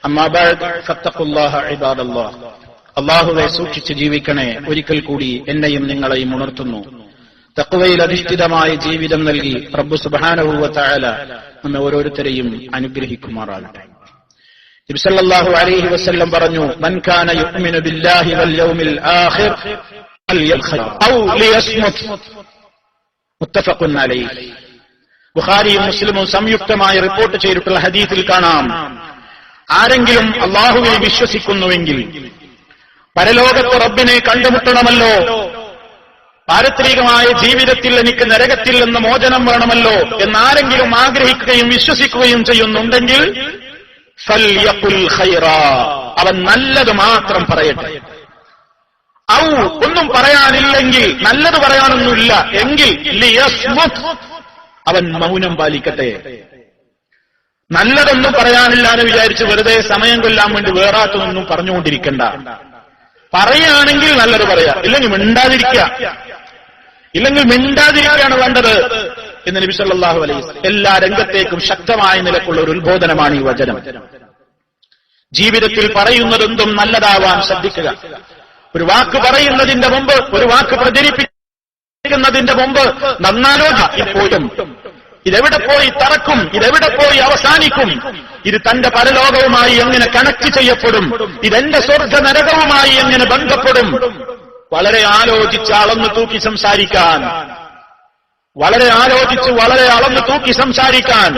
അമ്മാ ബഅദ് ഫത്തഖുല്ലാഹ ഇബാദല്ലാഹ്. അല്ലാഹുവെ സൂക്ഷിച്ച് ജീവിക്കണേ. ഒരിക്കൽ കൂടി എന്നെയും നിങ്ങളെയും ഉണർത്തുന്നു. തഖ്വയിൽ അധിഷ്ഠിതമായ ജീവിതം നൽകി റബ്ബ് സുബ്ഹാനഹു വ തആല നമ്മെ ഓരോരുത്തരെയും അനുഗ്രഹിക്കുമാറാകട്ടെ. നബി സല്ലല്ലാഹു അലൈഹി വസല്ലം പറഞ്ഞു, മൻ കാന യുഅ്മിനു ബില്ലാഹി വൽ യൗമിൽ ആഖിർ ഫൽയഖ്ർ ഔ ലിയസ്മുത്. മുത്തഫഖുൻ അലൈഹി. ബുഖാരിയും മുസ്ലിമും സംയുക്തമായി റിപ്പോർട്ട് ചെയ്തിട്ടുള്ള ഹദീസിൽ കാണാം, ആരെങ്കിലും അല്ലാഹുവിനെ വിശ്വസിക്കുന്നുവെങ്കിൽ, പരലോകത്ത് റബ്ബിനെ കണ്ടുമുട്ടണമല്ലോ, പാരത്രികമായ ജീവിതത്തിൽ എനിക്ക് നരകത്തിൽ നിന്ന് മോചനം വേണമല്ലോ എന്നാരെങ്കിലും ആഗ്രഹിക്കുകയും വിശ്വസിക്കുകയും ചെയ്യുന്നുണ്ടെങ്കിൽ ഫൽയഖുൽ ഖൈറാ, അവൻ നല്ലത് മാത്രം പറയട്ടെ. ഔ, ഒന്നും പറയാനില്ലെങ്കിൽ, നല്ലത് പറയാനൊന്നുമില്ല എങ്കിൽ ലിയസ്മുത്, അവൻ മൗനം പാലിക്കട്ടെ. നല്ലതൊന്നും പറയാനില്ല എന്ന് വിചാരിച്ച് വെറുതെ സമയം കൊല്ലാൻ വേണ്ടി വേറാത്തൊന്നും പറഞ്ഞുകൊണ്ടിരിക്കണ്ട. പറയുകയാണെങ്കിൽ നല്ലത് പറയാ, ഇല്ലെങ്കിൽ മിണ്ടാതിരിക്കുകയാണ് വേണ്ടത് എന്ന് നബി സല്ലല്ലാഹു അലൈഹി വസല്ലം. എല്ലാ രംഗത്തേക്കും ശക്തമായ നിലക്കുള്ള ഒരു ഉത്ബോധനമാണ് ഈ വചനം. ജീവിതത്തിൽ പറയുന്നതെന്തും നല്ലതാവാൻ ശ്രദ്ധിക്കുക. ഒരു വാക്ക് പറയുന്നതിന്റെ മുമ്പ്, ഒരു വാക്ക് പ്രചരിപ്പിക്കുന്നതിന്റെ മുമ്പ് നന്നാലോചിക്കും. ഇതെവിടെ പോയി തറക്കും, ഇതെവിടെ പോയി അവസാനിക്കും, ഇത് തന്റെ പരലോകവുമായി എങ്ങനെ കണക്ട് ചെയ്യപ്പെടും, ഇതെന്റെ സ്വർഗ നരകവുമായി എങ്ങനെ ബന്ധപ്പെടും. വളരെ ആലോചിച്ച് അളന്നു തൂക്കി സംസാരിക്കാൻ, വളരെ അളന്നു തൂക്കി സംസാരിക്കാൻ.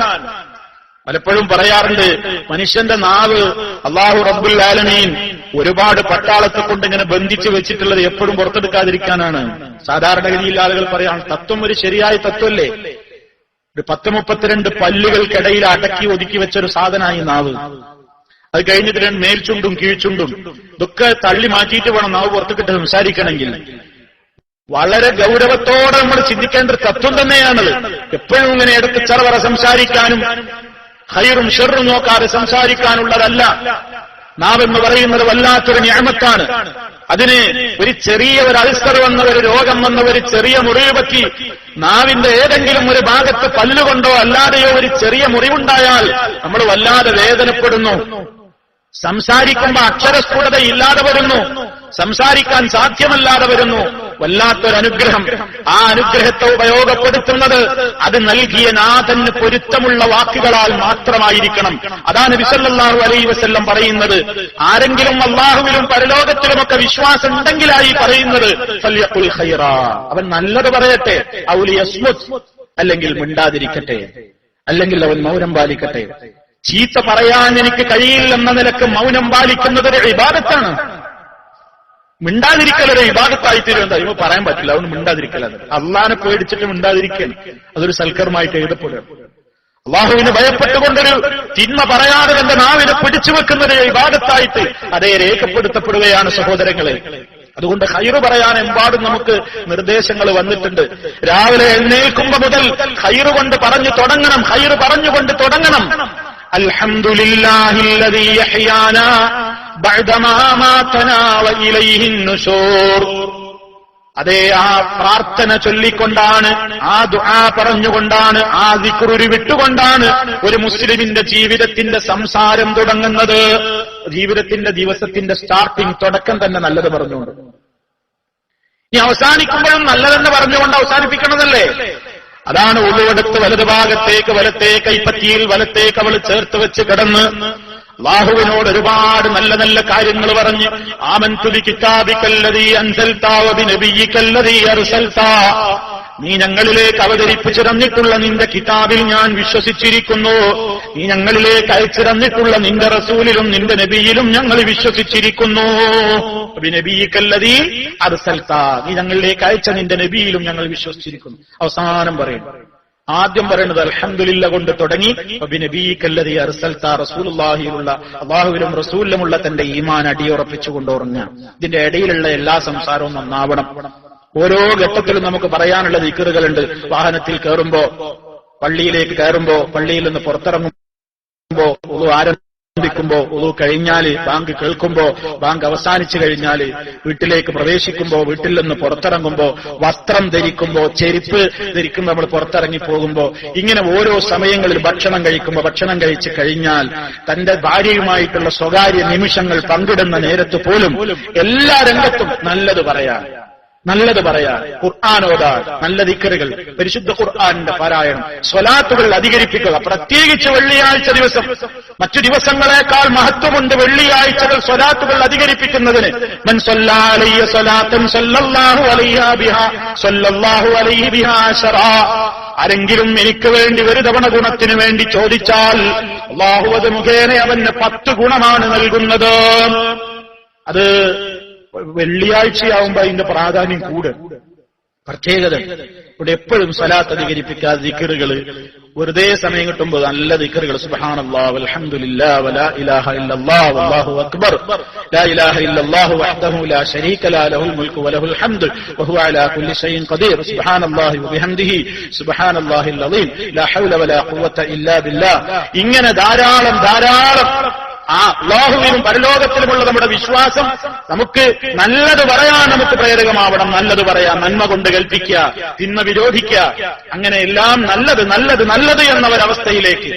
പലപ്പോഴും പറയാറുണ്ട്, മനുഷ്യന്റെ നാവ് അല്ലാഹു റബ്ബുൽ ആലമീൻ ഒരുപാട് പട്ടാളത്തെ കൊണ്ട് ഇങ്ങനെ ബന്ധിച്ചു വെച്ചിട്ടുള്ളത് എപ്പോഴും പുറത്തെടുക്കാതിരിക്കാനാണ്. സാധാരണഗതിയിൽ ആളുകൾ പറയാം, തത്വം ഒരു ശരിയായ തത്വമല്ലേ, ഒരു 10-32 പല്ലുകൾക്കിടയിൽ അടക്കി ഒതുക്കി വെച്ചൊരു സാധനമായി നാവ്. അത് കഴിഞ്ഞിട്ട് മേൽചുണ്ടും കീഴ്ചുണ്ടും ഇതൊക്കെ തള്ളി മാറ്റിയിട്ട് വേണം നാവ് പുറത്തുകിട്ട് സംസാരിക്കണമെങ്കിൽ. വളരെ ഗൗരവത്തോടെ നമ്മൾ ചിന്തിക്കേണ്ട ഒരു തത്വം തന്നെയാണത്. എപ്പോഴും ഇങ്ങനെ എടുത്ത് ചെറുവറ സംസാരിക്കാനും ഖൈറും ഷർറും നോക്കാതെ സംസാരിക്കാനുള്ളതല്ല. നാവെന്ന് പറയുന്നത് വല്ലാത്തൊരു നിഅമത്താണ്. അതിന് ഒരു ചെറിയ ഒരു അൾസർ വന്ന, ഒരു രോഗം വന്ന, ഒരു ചെറിയ മുറിവ് പറ്റി നാവിന്റെ ഏതെങ്കിലും ഒരു ഭാഗത്ത് പല്ലുകൊണ്ടോ അല്ലാതെയോ ഒരു ചെറിയ മുറിവുണ്ടായാൽ നമ്മൾ വല്ലാതെ വേദനപ്പെടുന്നു. സംസാരിക്കുമ്പോൾ അക്ഷരസ്ഫുടത ഇല്ലാതെ വരുന്നു, സംസാരിക്കാൻ സാധ്യമല്ലാതെ വരുന്നു. വല്ലാത്തൊരനുഗ്രഹം. ആ അനുഗ്രഹത്തെ ഉപയോഗപ്പെടുത്തുന്നത് അത് നൽകിയ നാഥന് പൊരുത്തമുള്ള വാക്കുകളാൽ മാത്രമായിരിക്കണം. അതാണ് നബി സല്ലല്ലാഹു അലൈഹി വസല്ലം പറയുന്നത്. ആരെങ്കിലും അല്ലാഹുവിലും പരലോകത്തിലുമൊക്കെ വിശ്വാസം ഉണ്ടെങ്കിലായി പറയുന്നത് ഫൽയഖുൽ ഖൈറാ, അവൻ നല്ലത് പറയട്ടെ. ഔ ലിയസ്മുത്, അല്ലെങ്കിൽ മിണ്ടാതിരിക്കട്ടെ, അല്ലെങ്കിൽ അവൻ മൗനം പാലിക്കട്ടെ. ചീത്ത പറയാൻ എനിക്ക് കഴിയില്ലെന്ന നിലക്ക് മൗനം പാലിക്കുന്നത് ഒരു ഇബാദത്താണ്. മിണ്ടാതിരിക്കലൊരു ഇബാദത്തായി തീരുന്നത് ഇവ പറയാൻ പറ്റില്ല, അതുകൊണ്ട് മിണ്ടാതിരിക്കലത്. അള്ളാനെ പേടിച്ചിട്ട് മിണ്ടാതിരിക്കൽ അതൊരു സൽക്കർമായിട്ട് എഴുതപ്പെടുക. അള്ളാഹുവിന് ഭയപ്പെട്ടുകൊണ്ടൊരു തിന്മ പറയാതെ തന്റെ നാവിനെ പിടിച്ചു വെക്കുന്നത് ഇബാദത്തായിട്ട് അതേ രേഖപ്പെടുത്തപ്പെടുകയാണ് സഹോദരങ്ങളെ. അതുകൊണ്ട് ഖൈറ് പറയാൻ എമ്പാടും നമുക്ക് നിർദ്ദേശങ്ങൾ വന്നിട്ടുണ്ട്. രാവിലെ എഴുന്നേൽക്കുമ്പോ മുതൽ ഖൈറ് കൊണ്ട് പറഞ്ഞു തുടങ്ങണം, ഖൈറ് പറഞ്ഞുകൊണ്ട് തുടങ്ങണം. അൽഹംദുലില്ലാഹില്ലദീ യഹ്യാനാ ബഅദമാ മാതനാ വഇലൈഹിൻ നുശൂർ. അതേ, ആ പ്രാർത്ഥന ചൊല്ലിക്കൊണ്ടാണ്, ആ ദുആ പറഞ്ഞുകൊണ്ടാണ്, ആ ദിക്ർ വിട്ടുകൊണ്ടാണ് ഒരു മുസ്ലിമിന്റെ ജീവിതത്തിന്റെ സംസാരം തുടങ്ങുന്നത്. ജീവിതത്തിന്റെ ദിവസത്തിന്റെ സ്റ്റാർട്ടിംഗ്, തുടക്കം തന്നെ നല്ലത് പറഞ്ഞുകൊണ്ട്, ഇനി അവസാനിക്കുമ്പോഴും നല്ലതെന്ന് പറഞ്ഞുകൊണ്ട് അവസാനിപ്പിക്കണമെന്നല്ലേ. അതാണ് ഉള്ളുവെടുത്ത് വലത്തെ കൈപ്പത്തിയിൽ വലത്തേക്ക് അവൾ ചേർത്ത് വെച്ച് കിടന്ന് അല്ലാഹുവിനോട് ഒരുപാട് നല്ല നല്ല കാര്യങ്ങൾ പറഞ്ഞ് ആമൻതു ബികിതാബികല്ലദീ അൻസൽതാ വബിനബിയികല്ലദീ അർസൽതാ, നീ ഞങ്ങളിലേക്ക് അവതരിപ്പിച്ചു തന്നിട്ടുള്ള നിന്റെ കിതാബിൽ ഞാൻ വിശ്വസിച്ചിരിക്കുന്നു, നീ ഞങ്ങളിലേക്ക് അയച്ചു തന്നിട്ടുള്ള നിന്റെ റസൂലിലും നിന്റെ നബിയിലും ഞങ്ങൾ വിശ്വസിച്ചിരിക്കുന്നു. ബിനബിയികല്ലദീ അർസൽതാ, നീ ഞങ്ങളിലേക്ക് അയച്ച നിന്റെ നബിയിലും ഞങ്ങൾ വിശ്വസിച്ചിരിക്കുന്നു. അവസാനം പറയുന്നു, ആദ്യം പറയുന്നത് അൽഹംദുലില്ലാ കൊണ്ട് തുടങ്ങി ബിനബിയികല്ലദീ അർസൽതാ, റസൂലുള്ളാഹിയിലുള്ള അല്ലാഹുവിലും റസൂലിലുമുള്ള തന്റെ ഈമാൻ അടിയുറപ്പിച്ചുകൊണ്ട് ഉറങ്ങുക. ഇതിന്റെ ഇടയിലുള്ള എല്ലാ സംസാരവും നന്നാവണം. ഓരോ ഘട്ടത്തിലും നമുക്ക് പറയാനുള്ള ദിക്റുകളുണ്ട്. വാഹനത്തിൽ കയറുമ്പോ, പള്ളിയിലേക്ക് കയറുമ്പോ, പള്ളിയിൽ നിന്ന് പുറത്തിറങ്ങുമ്പോ, ഉളു ആരംഭിക്കുമ്പോ, ഉളു കഴിഞ്ഞാല്, ബാങ്ക് കേൾക്കുമ്പോ, ബാങ്ക് അവസാനിച്ചു കഴിഞ്ഞാല്, വീട്ടിലേക്ക് പ്രവേശിക്കുമ്പോ, വീട്ടിൽ നിന്ന് പുറത്തിറങ്ങുമ്പോ, വസ്ത്രം ധരിക്കുമ്പോ, ചെരുപ്പ് ധരിക്കുമ്പോ, നമ്മൾ പുറത്തിറങ്ങി പോകുമ്പോ, ഇങ്ങനെ ഓരോ സമയങ്ങളിൽ ഭക്ഷണം കഴിക്കുമ്പോ, ഭക്ഷണം കഴിച്ചു കഴിഞ്ഞാൽ, തന്റെ ഭാര്യയുമായിട്ടുള്ള സ്വകാര്യ നിമിഷങ്ങൾ പങ്കിടുന്ന നേരത്ത് പോലും എല്ലാ രംഗത്തും നല്ലത് പറയാൻ, ഖുർആൻ ഓതാൻ, നല്ല ദിക്റുകൾ, പരിശുദ്ധ ഖുർആനിന്റെ പാരായണം, സ്വലാത്തുകൾ അധികരിപ്പിക്കുക. പ്രത്യേകിച്ച് വെള്ളിയാഴ്ച ദിവസം, മറ്റു ദിവസങ്ങളെക്കാൾ മഹത്വമുണ്ട് വെള്ളിയാഴ്ചകൾ സ്വലാത്തുകൾ അധികരിപ്പിക്കുന്നതിന്. മൻ സ്വല്ലാ അലയ്യ സ്വലാത്തൻ സ്വല്ലല്ലാഹു അലൈഹി ബിഹാ അശറാ, ആരെങ്കിലും എനിക്ക് വേണ്ടി ഒരു തവണ ഗുണത്തിനു വേണ്ടി ചോദിച്ചാൽ അല്ലാഹു അത് മുഖേന അവന് 10 ഗുണമാണ് നൽകുന്നത്. അത് വെള്ളിയാഴ്ചയാവുമ്പോ അതിന്റെ പ്രാധാന്യം കൂടും. പ്രത്യേകത. ഇവിടെ എപ്പോഴും സ്വലാത്ത് അധികരിപ്പിക്കാതെ ദിക്റുകൾ, വെറുതെ സമയം കിട്ടുമ്പോൾ നല്ല ദിക്റുകൾ, സുബ്ഹാനല്ലാഹ് വൽഹംദുലില്ലാഹ് വലാ ഇലാഹ ഇല്ലല്ലാഹ് വല്ലാഹു അക്ബർ ലാ ഇലാഹ ഇല്ലല്ലാഹു വഹ്ദഹു ലാ ശരീക ലാ ലഹുൽ മുൽക്കു വലഹുൽ ഹംദു വഹുവ അലാ കുല്ലി ഷൈഇൻ ഖദീർ സുബ്ഹാനല്ലാഹി വബിഹംദിഹി സുബ്ഹാനല്ലാഹിൽ അളീം ലാ ഹൗല വലാ ഖുവത ഇല്ലാ ബില്ലാഹ്. ഇങ്ങനെ ധാരാളം ആ അല്ലാഹുവിനും പരലോകത്തിലുമുള്ള നമ്മുടെ വിശ്വാസം നമുക്ക് നല്ലത് പറയാൻ നമുക്ക് പ്രേരകമാവണം. നല്ലത് പറയാൻ, നന്മ കൊണ്ട് കൽപ്പിക്കുക, തിന്മ വിരോധിക്കുക, അങ്ങനെ എല്ലാം നല്ലത് എന്ന ഒരവസ്ഥയിലേക്ക്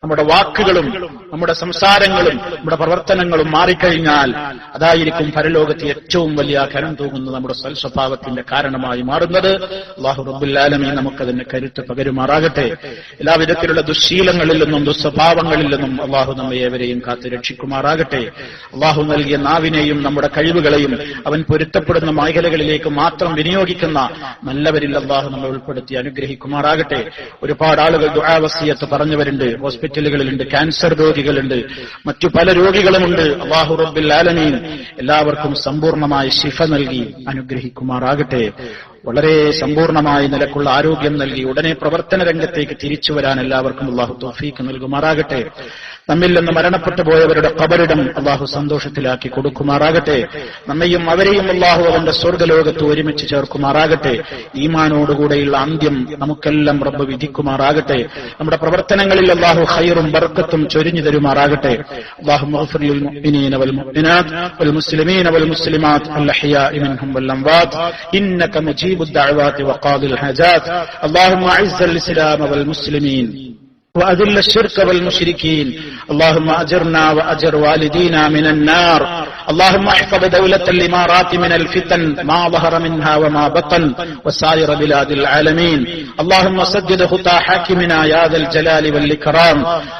നമ്മുടെ വാക്കുകളും നമ്മുടെ സംസാരങ്ങളും നമ്മുടെ പ്രവർത്തനങ്ങളും മാറിക്കഴിഞ്ഞാൽ അതായിരിക്കും പരലോകത്ത് ഏറ്റവും വലിയ കരം തൂങ്ങുന്ന നമ്മുടെ സൽസ്വഭാവത്തിന്റെ കാരണമായി മാറുന്നത്. അല്ലാഹു റബ്ബുൽ ആലമീൻ നമുക്കതിന് കരുത്ത് പകരുമാറാകട്ടെ. എല്ലാവിധത്തിലുള്ള ദുശ്ശീലങ്ങളിൽ നിന്നും ദുസ്വഭാവങ്ങളിൽ നിന്നും അല്ലാഹു നമ്മെ ഏവരെയും കാത്തു രക്ഷിക്കുമാറാകട്ടെ. അല്ലാഹു നൽകിയ നാവിനെയും നമ്മുടെ കഴിവുകളെയും അവൻ പൊരുത്തപ്പെടുന്ന മേഖലകളിലേക്ക് മാത്രം വിനിയോഗിക്കുന്ന നല്ലവരിൽ അല്ലാഹു നമ്മെ ഉൾപ്പെടുത്തി അനുഗ്രഹിക്കുമാറാകട്ടെ. ഒരുപാട് ആളുകൾ ദുആ വസിയത്ത് പറഞ്ഞവരുണ്ട്. ഹോസ്പിറ്റലുകളിലുണ്ട്, ക്യാൻസർ രോഗികളുണ്ട്, മറ്റു പല രോഗികളുമുണ്ട്. അല്ലാഹു റബ്ബുൽ ആലമീൻ എല്ലാവർക്കും സമ്പൂർണമായ ശിഫ നൽകി അനുഗ്രഹിക്കുമാറാകട്ടെ. വളരെ സമ്പൂർണമായ നിലക്കുള്ള ആരോഗ്യം നൽകി ഉടനെ പ്രവർത്തന രംഗത്തേക്ക് തിരിച്ചു വരാൻ എല്ലാവർക്കും അല്ലാഹു തൗഫീഖ് നൽകുമാറാകട്ടെ. നമ്മിൽ നിന്ന് മരണപ്പെട്ടു പോയവരുടെ ഖബറിടം അല്ലാഹു സന്തോഷത്തിലാക്കി കൊടുക്കുമാറാകട്ടെ. നമ്മയും അവരെയും അല്ലാഹു അവന്റെ സ്വർഗ്ഗലോകത്ത് ഒരുമിച്ച് ചേർക്കുമാറാകട്ടെ. ഈമാനോടുകൂടെയുള്ള അന്ത്യം നമുക്കെല്ലാം റബ്ബ് വിധിക്കുമാറാകട്ടെ. നമ്മുടെ പ്രവർത്തനങ്ങളിൽ അല്ലാഹു ഖൈറും ബർക്കത്തും ചൊരിഞ്ഞു തരുമാറാകട്ടെ. അല്ലാഹുമ്മ ഗ്ഫിർ ലിൽ മുഅ്മിനീന വൽ മുഅ്മിനാത്ത് വൽ മുസ്ലിമീന വൽ മുസ്ലിമാത്ത് അൽ അഹ്യാഇ മിൻഹും വൽ അംവാത്ത് ഇന്നക മുജീബുദ് ദഅവാതി വഖാദിൽ ഹജാത്ത്. അല്ലാഹുമ്മ അഇസ്സൽ ഇസ്ലാമ വൽ മുസ്ലിമീൻ وأذل الشرك والمشركين. اللهم أجرنا وأجر والدينا من النار. اللهم احفظ دولة الإمارات من الفتن ما ظهر منها وما بطن وسائر بلاد العالمين. اللهم سدد خطى حاكمنا يا ذا الجلال والإكرام.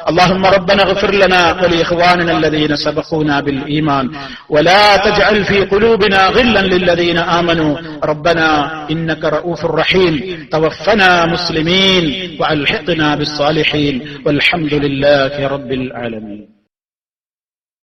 اللهم ربنا اغفر لنا ولإخواننا الذين سبقونا بالإيمان ولا تجعل في قلوبنا غلا للذين آمنوا ربنا إنك رؤوف رحيم. توفنا مسلمين وألحقنا بالصالحين والحمد لله رب العالمين.